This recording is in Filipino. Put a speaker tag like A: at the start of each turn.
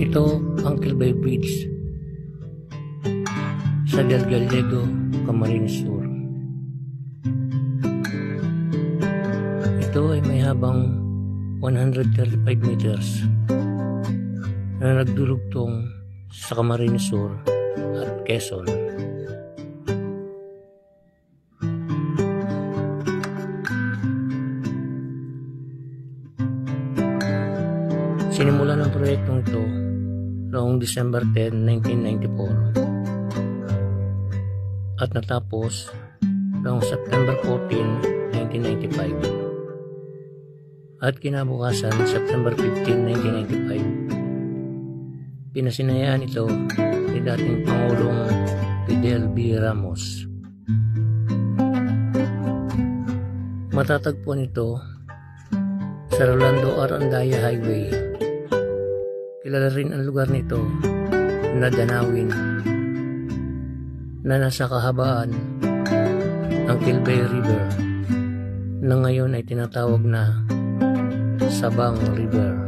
A: Ito ang Quilbay Bridge sa Del Gallego, Camarines Sur. Ito ay may habang 135 meters na nagdurugtong sa Camarines Sur at Quezon. Sinimulan ng proyektong ito noong December 10, 1994 at natapos noong September 14, 1995 at kinabukasan September 15, 1995 pinasinayaan ito ni dating Pangulong Fidel B. Ramos. Matatagpuan ito sa Rolando R. Andaya Highway. Kilala rin ang lugar nito na Danawin na nasa kahabaan ng Quilbay River na ngayon ay tinatawag na Sabang River.